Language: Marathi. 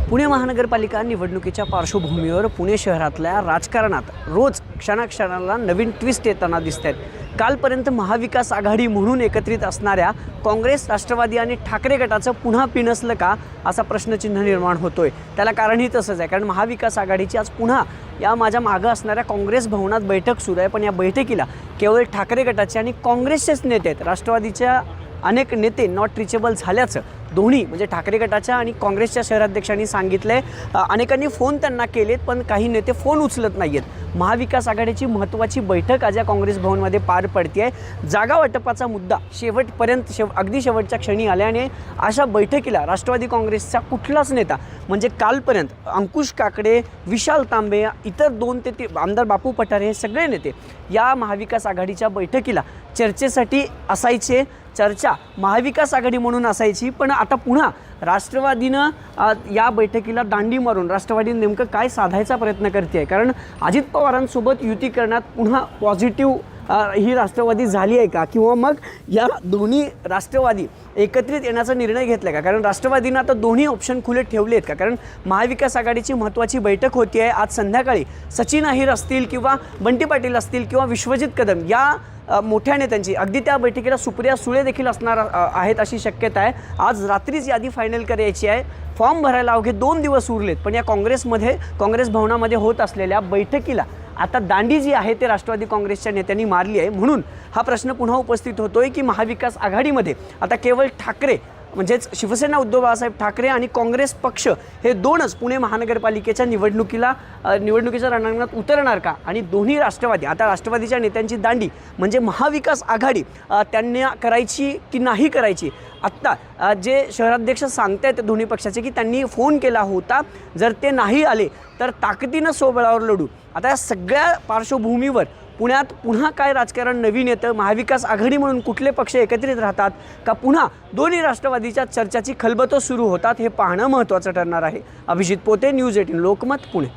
पुणे महानगरपालिका निवडणुकीच्या पार्श्वभूमीवर पुणे शहरातल्या राजकारणात रोज क्षणाक्षणाला नवीन ट्विस्ट येताना दिसत आहेत। कालपर्यंत महाविकास आघाडी म्हणून एकत्रित असणाऱ्या काँग्रेस, राष्ट्रवादी आणि ठाकरे गटाचं पुन्हा पिनसलं का असा प्रश्नचिन्ह निर्माण होतोय। त्याला कारणही तसंच आहे, कारण महाविकास आघाडीची आज पुन्हा या माझ्या मागं असणाऱ्या काँग्रेस भवनात बैठक सुरू आहे। पण या बैठकीला केवळ ठाकरे गटाचे आणि काँग्रेसचेच नेते आहेत। राष्ट्रवादीच्या अनेक नेते नॉट रिचेबल झाल्याचं दोन्ही म्हणजे ठाकरे गटाच्या आणि काँग्रेसच्या शहराध्यक्षांनी सांगितलंय। अनेकांनी फोन त्यांना केलेत, पण काही नेते फोन उचलत नाही आहेत। महाविकास आघाडीची महत्त्वाची बैठक आज या काँग्रेस भवनमध्ये पार पडते आहे। जागा वाटपाचा मुद्दा शेवटपर्यंत अगदी शेवटच्या क्षणी आल्या आणि अशा बैठकीला राष्ट्रवादी काँग्रेसचा कुठलाच नेता म्हणजे कालपर्यंत अंकुश काकडे, विशाल तांबे, इतर 2 ते 3 आमदार बापू पठारे हे सगळे नेते या महाविकास आघाडीच्या बैठकीला चर्चेसाठी असायचे। चर्चा महाविकास आघाडी म्हणून असायची, पण आता पुन्हा राष्ट्रवादीनं या बैठकीला दांडी मारून राष्ट्रवादी नेमकं काय साधायचा प्रयत्न करते आहे। कारण अजित पवारांसोबत युती करण्यात पुन्हा पॉझिटिव्ह ही राष्ट्रवादी झाली आहे का, किंवा मग या दोन्ही राष्ट्रवादी एकत्रित येण्याचा निर्णय घेतला का? कारण राष्ट्रवादीनं आता दोन्ही ऑप्शन खुले ठेवले आहेत का? कारण महाविकास आघाडीची महत्त्वाची बैठक होती आहे आज संध्याकाळी। सचिन अहिर असतील किंवा बंटी पाटील असतील किंवा विश्वजित कदम या मोठ्या नेत्यांची, अगदी त्या बैठकीला सुप्रिया सुळे देखील असणार आहेत अशी शक्यता आहे। आज रात्रीच यादी फायनल करायची आहे। फॉर्म भरायला अवघे 2 दिवस उरलेत, पण या काँग्रेस भवनामध्ये होत असलेल्या बैठकीला आता दांडी जी आहे ते राष्ट्रवादी काँग्रेसच्या नेत्यांनी मारली आहे। म्हणून हा प्रश्न पुन्हा उपस्थित होतोय की महाविकास आघाडीमध्ये आता केवळ ठाकरे म्हणजेच शिवसेना उद्धव बाळासाहेब ठाकरे आणि काँग्रेस पक्ष हे 2च पुणे महानगरपालिकेच्या निवडणुकीच्या रणांगणात उतरणार का? आणि दोन्ही राष्ट्रवादी, आता राष्ट्रवादीच्या नेत्यांची दांडी म्हणजे महाविकास आघाडी त्यांना करायची की नाही करायची? आत्ता जे शहराध्यक्ष सांगतायत दोन्ही पक्षाचे की त्यांनी फोन केला होता, जर ते नाही आले तर ताकदीनं सोबळावर लढू। आता या सगळ्या पार्श्वभूमीवर पुण्यात पुन्हा काय राजकारण नवीन येतं? महाविकास आघाडी म्हणून कुठले पक्ष एकत्रित राहतात का पुन्हा दोन्ही राष्ट्रवादीच्या चर्चाची खलबतं सुरू होतात? हे पाहणं महत्त्वाचं ठरणार आहे। अभिजित पोते, न्यूज 18 लोकमत, पुणे।